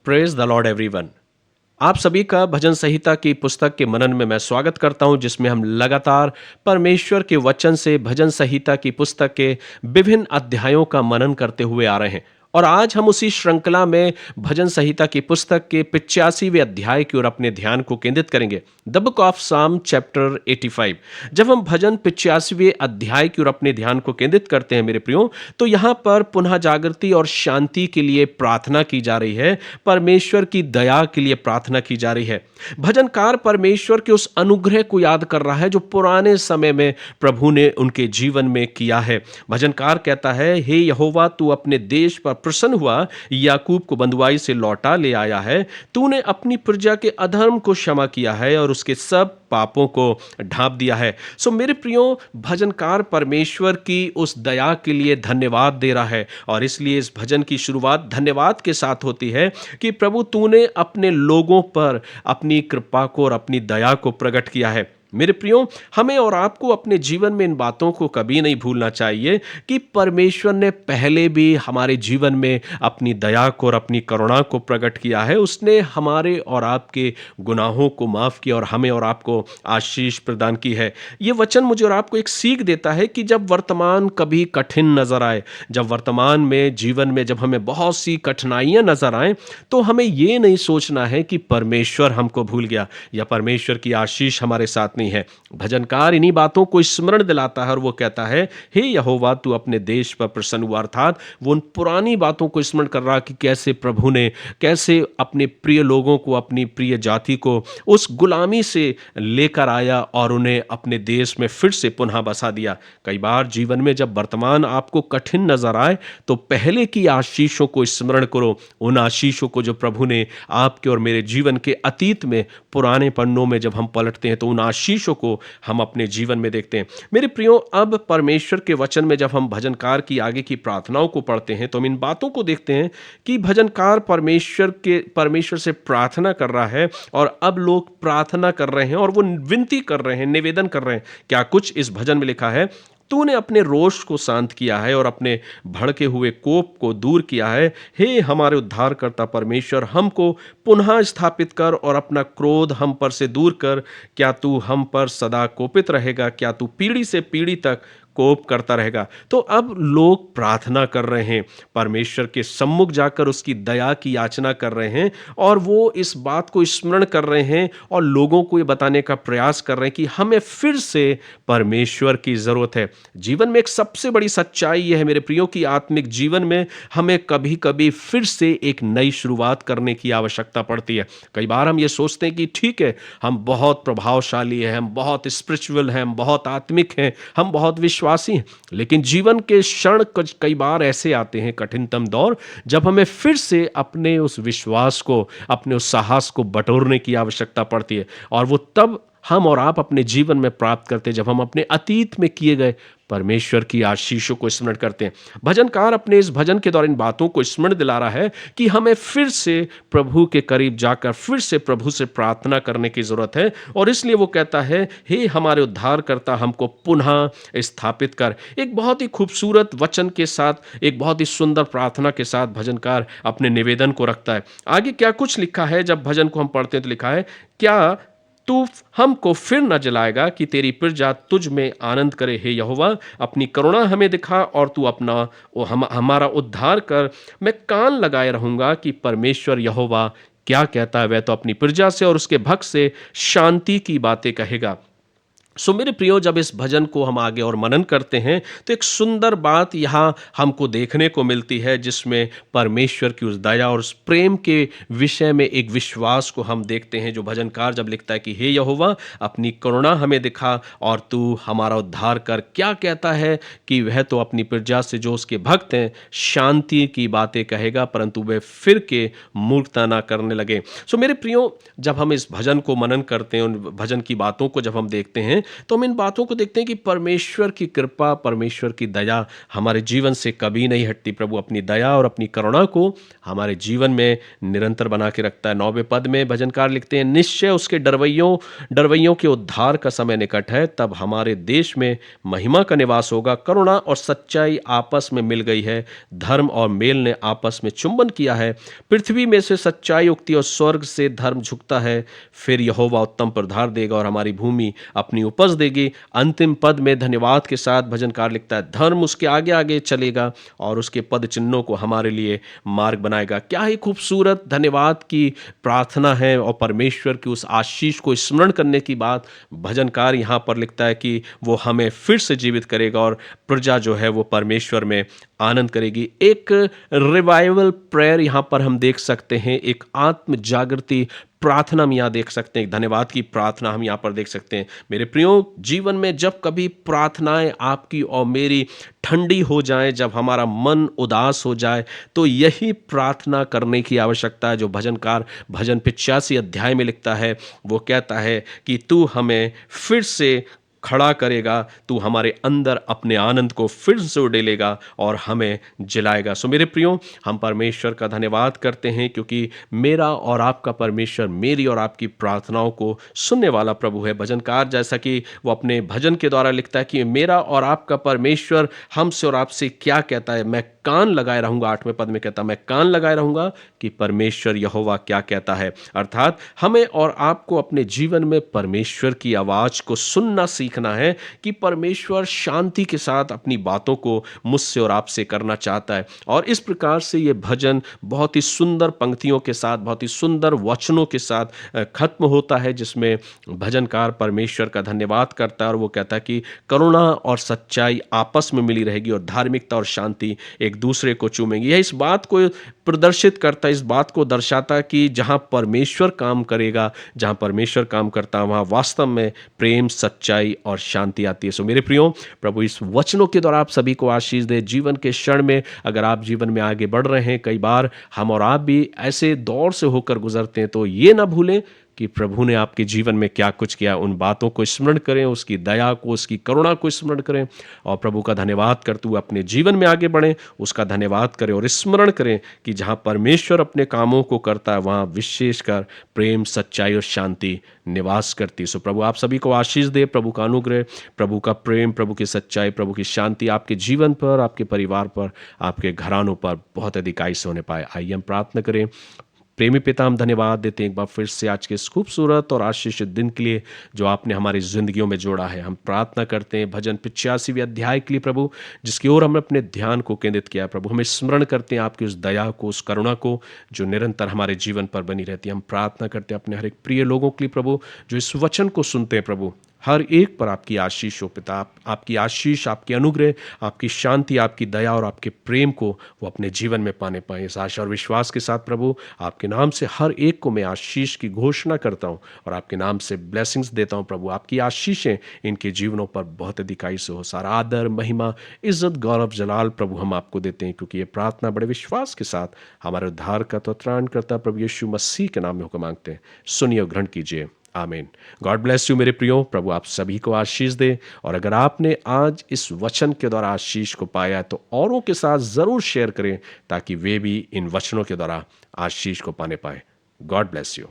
Praise the Lord everyone. आप सभी का भजन संहिता की पुस्तक के मनन में मैं स्वागत करता हूं, जिसमें हम लगातार परमेश्वर के वचन से भजन संहिता की पुस्तक के विभिन्न अध्यायों का मनन करते हुए आ रहे हैं। और आज हम उसी श्रृंखला में भजन संहिता की पुस्तक के 85वें अध्याय की ओर अपने ध्यान को केंद्रित करेंगे। द बुक ऑफ साम चैप्टर 85। जब हम भजन 85वें अध्याय की ओर अपने ध्यान को केंद्रित करते हैं मेरे प्रियो, तो यहाँ पर पुनः जागृति और शांति के लिए प्रार्थना की जा रही है, परमेश्वर की दया के लिए प्रार्थना की जा रही है। भजनकार परमेश्वर के उस अनुग्रह को याद कर रहा है जो पुराने समय में प्रभु ने उनके जीवन में किया है। भजनकार कहता है, हे यहोवा, तू अपने देश पर प्रसन्न हुआ, याकूब को बंधुआई से लौटा ले आया है। तूने अपनी प्रजा के अधर्म को क्षमा किया है और उसके सब पापों को ढांप दिया है। सो मेरे प्रियो, भजनकार परमेश्वर की उस दया के लिए धन्यवाद दे रहा है और इसलिए इस भजन की शुरुआत धन्यवाद के साथ होती है कि प्रभु, तूने अपने लोगों पर अपनी कृपा को और अपनी दया को प्रकट किया है। मेरे प्रियो, हमें और आपको अपने जीवन में इन बातों को कभी नहीं भूलना चाहिए कि परमेश्वर ने पहले भी हमारे जीवन में अपनी दया को और अपनी करुणा को प्रकट किया है। उसने हमारे और आपके गुनाहों को माफ़ किया और हमें और आपको आशीष प्रदान की है। ये वचन मुझे और आपको एक सीख देता है कि जब वर्तमान कभी कठिन नज़र आए, जब वर्तमान में जीवन में जब हमें बहुत सी कठिनाइयाँ नज़र आएँ, तो हमें ये नहीं सोचना है कि परमेश्वर हमको भूल गया या परमेश्वर की आशीष हमारे साथ नहीं है। भजनकार इन्हीं बातों को स्मरण दिलाता है और वो कहता है, हे यहोवा, तू अपने देश पर प्रसन्न हुआ। अर्थात वो उन पुरानी बातों को स्मरण कर रहा कि कैसे प्रभु ने कैसे अपने प्रिय लोगों को, अपनी प्रिय जाति को उस गुलामी से लेकर आया और उन्हें अपने देश में फिर से पुनः बसा दिया। कई बार जीवन में जब वर्तमान आपको कठिन नजर आए तो पहले की आशीषों को स्मरण करो, उन आशीषों को जो प्रभु ने आपके और मेरे जीवन के अतीत में पुराने पन्नों में जब हम पलटते हैं तो उन आशीषों को हम अपने जीवन में देखते हैं। मेरे प्रियो, अब परमेश्वर के वचन में जब हम भजनकार की आगे की प्रार्थनाओं को पढ़ते हैं तो हम इन बातों को देखते हैं कि भजनकार परमेश्वर से प्रार्थना कर रहा है और अब लोग प्रार्थना कर रहे हैं और वो विनती कर रहे हैं, निवेदन कर रहे हैं। क्या कुछ इस भजन में लिखा है? तूने अपने रोष को शांत किया है और अपने भड़के हुए कोप को दूर किया है। हे हमारे उद्धारकर्ता परमेश्वर, हमको पुनः स्थापित कर और अपना क्रोध हम पर से दूर कर। क्या तू हम पर सदा कोपित रहेगा? क्या तू पीढ़ी से पीढ़ी तक कोप करता रहेगा? तो अब लोग प्रार्थना कर रहे हैं, परमेश्वर के सम्मुख जाकर उसकी दया की याचना कर रहे हैं और वो इस बात को स्मरण कर रहे हैं और लोगों को ये बताने का प्रयास कर रहे हैं कि हमें फिर से परमेश्वर की ज़रूरत है। जीवन में एक सबसे बड़ी सच्चाई यह है मेरे प्रियो कि आत्मिक जीवन में हमें कभी कभी फिर से एक नई शुरुआत करने की आवश्यकता पड़ती है। कई बार हम ये सोचते हैं कि ठीक है, हम बहुत प्रभावशाली हैं, हम बहुत स्पिरिचुअल हैं, हम बहुत आत्मिक हैं, हम बहुत विश्वासी हैं, लेकिन जीवन के क्षण कुछ कई बार ऐसे आते हैं, कठिनतम दौर, जब हमें फिर से अपने उस विश्वास को, अपने उस साहस को बटोरने की आवश्यकता पड़ती है। और वो तब हम और आप अपने जीवन में प्राप्त करते हैं जब हम अपने अतीत में किए गए परमेश्वर की आशीषों को स्मरण करते हैं। भजनकार अपने इस भजन के द्वारा इन बातों को स्मरण दिला रहा है कि हमें फिर से प्रभु के करीब जाकर फिर से प्रभु से प्रार्थना करने की जरूरत है और इसलिए वो कहता है, हे हमारे उद्धारकर्ता, हमको पुनः स्थापित कर। एक बहुत ही खूबसूरत वचन के साथ, एक बहुत ही सुंदर प्रार्थना के साथ भजनकार अपने निवेदन को रखता है। आगे क्या कुछ लिखा है जब भजन को हम पढ़ते हैं तो लिखा है, क्या तू हमको फिर न जलाएगा कि तेरी प्रजा तुझ में आनंद करे? हे यहोवा, अपनी करुणा हमें दिखा और तू हमारा उद्धार कर। मैं कान लगाए रहूंगा कि परमेश्वर यहोवा क्या कहता है। वह तो अपनी प्रजा से और उसके भक्त से शांति की बातें कहेगा। सो मेरे प्रियो, जब इस भजन को हम आगे और मनन करते हैं तो एक सुंदर बात यहाँ हमको देखने को मिलती है, जिसमें परमेश्वर की उस दया और उस प्रेम के विषय में एक विश्वास को हम देखते हैं। जो भजनकार जब लिखता है कि हे यहोवा, अपनी करुणा हमें दिखा और तू हमारा उद्धार कर, क्या कहता है कि वह तो अपनी प्रजा से, जो उसके भक्त हैं, शांति की बातें कहेगा, परंतु वे फिर के मूर्खता ना करने लगे। सो मेरे प्रियो, जब हम इस भजन को मनन करते हैं, उन भजन की बातों को जब हम देखते हैं तो हम इन बातों को देखते हैं कि परमेश्वर की कृपा, परमेश्वर की दया हमारे जीवन से कभी नहीं हटती। प्रभु अपनी दया और अपनी करुणा को हमारे जीवन में निरंतर बना के रखता है। 9वें पद में भजनकार लिखते हैं, निश्चय उसके डरवैयों के उद्धार का समय निकट है, तब हमारे देश में महिमा का निवास होगा। करुणा और सच्चाई आपस में मिल गई है, धर्म और मेल ने आपस में चुंबन किया है। पृथ्वी में से सच्चाई उगती और स्वर्ग से धर्म झुकता है। फिर यहोवा उत्तम प्रधार देगा और हमारी भूमि अपनी उपज देगी। अंतिम पद में धन्यवाद के साथ भजनकार लिखता है, धर्म उसके आगे आगे चलेगा और उसके पद चिन्हों को हमारे लिए मार्ग बनाएगा। क्या ही खूबसूरत धन्यवाद की प्रार्थना है और परमेश्वर की उस आशीष को स्मरण करने की बात भजनकार यहाँ पर लिखता है कि वो हमें फिर से जीवित करेगा और प्रजा जो है वो परमेश्वर में आनंद करेगी। एक रिवाइवल प्रेयर यहाँ पर हम देख सकते हैं, एक आत्म जागृति प्रार्थना हम यहाँ देख सकते हैं, एक धन्यवाद की प्रार्थना हम यहाँ पर देख सकते हैं। मेरे प्रियो, जीवन में जब कभी प्रार्थनाएं आपकी और मेरी ठंडी हो जाएं, जब हमारा मन उदास हो जाए, तो यही प्रार्थना करने की आवश्यकता है जो भजनकार भजन 85 अध्याय में लिखता है। वो कहता है कि तू हमें फिर से खड़ा करेगा, तू हमारे अंदर अपने आनंद को फिर से उड़ेलेगा और हमें जिलाएगा। सो मेरे प्रियो, हम परमेश्वर का धन्यवाद करते हैं क्योंकि मेरा और आपका परमेश्वर मेरी और आपकी प्रार्थनाओं को सुनने वाला प्रभु है। भजनकार जैसा कि वो अपने भजन के द्वारा लिखता है कि मेरा और आपका परमेश्वर हमसे और आपसे क्या कहता है, मैं कान लगाए रहूंगा। 8वें पद में कहता, मैं कान लगाए रहूंगा कि परमेश्वर यहोवा क्या कहता है। अर्थात हमें और आपको अपने जीवन में परमेश्वर की आवाज को सुनना सीखना है कि परमेश्वर शांति के साथ अपनी बातों को मुझसे और आपसे करना चाहता है। और इस प्रकार से ये भजन बहुत ही सुंदर पंक्तियों के साथ, बहुत ही सुंदर वचनों के साथ खत्म होता है, जिसमें भजनकार परमेश्वर का धन्यवाद करता है और वो कहता है कि करुणा और सच्चाई आपस में मिली रहेगी और धार्मिकता और शांति एक दूसरे को चूमेंगे। यह इस बात को प्रदर्शित करता है, इस बात को दर्शाता है कि जहां परमेश्वर काम करेगा, जहां परमेश्वर काम करता है, वहां वास्तव में प्रेम, सच्चाई और शांति आती है। सो मेरे प्रियो, प्रभु इस वचनों के द्वारा आप सभी को आशीष दे। जीवन के क्षण में अगर आप जीवन में आगे बढ़ रहे हैं, कई बार हम और आप भी ऐसे दौर से होकर गुजरते हैं, तो ये ना भूलें कि प्रभु ने आपके जीवन में क्या कुछ किया। उन बातों को स्मरण करें, उसकी दया को, उसकी करुणा को स्मरण करें और प्रभु का धन्यवाद करते हुए अपने जीवन में आगे बढ़ें। उसका धन्यवाद करें और स्मरण करें कि जहां परमेश्वर अपने कामों को करता है, वहां विशेषकर प्रेम, सच्चाई और शांति निवास करती है। सो प्रभु आप सभी को आशीष दे। प्रभु का अनुग्रह, प्रभु का प्रेम, प्रभु की सच्चाई, प्रभु की शांति आपके जीवन पर, आपके परिवार पर, आपके घरानों पर बहुत अधिकाई से होने पाए। आइए हम प्रार्थना करें। प्रेमी पिता, हम धन्यवाद देते हैं एक बार फिर से आज के इस खूबसूरत और आशीषित दिन के लिए जो आपने हमारी जिंदगियों में जोड़ा है। हम प्रार्थना करते हैं भजन 85वें अध्याय के लिए प्रभु, जिसकी ओर हमने अपने ध्यान को केंद्रित किया। प्रभु हमें स्मरण करते हैं आपकी उस दया को, उस करुणा को जो निरंतर हमारे जीवन पर बनी रहती है। हम प्रार्थना करते हैं अपने हर एक प्रिय लोगों के लिए प्रभु, जो इस वचन को सुनते हैं प्रभु, हर एक पर आपकी आशीष हो पिता। आपकी आशीष, आपके अनुग्रह, आपकी शांति, आपकी दया और आपके प्रेम को वो अपने जीवन में पाने पाए। इस आशा और विश्वास के साथ प्रभु आपके नाम से हर एक को मैं आशीष की घोषणा करता हूँ और आपके नाम से ब्लेसिंग्स देता हूँ। प्रभु आपकी आशीषें इनके जीवनों पर बहुत अधिकाई से हो। सारा आदर, महिमा, इज्जत, गौरव, जलाल प्रभु हम आपको देते हैं, क्योंकि ये प्रार्थना बड़े विश्वास के साथ हमारे उद्धार का तो त्राण करता प्रभु यीशु मसीह के नाम में होकर मांगते हैं। सुनिए और ग्रहण कीजिए। आमीन। गॉड ब्लेस यू मेरे प्रियो। प्रभु आप सभी को आशीष दे। और अगर आपने आज इस वचन के द्वारा आशीष को पाया तो औरों के साथ ज़रूर शेयर करें, ताकि वे भी इन वचनों के द्वारा आशीष को पाने पाए। God bless you.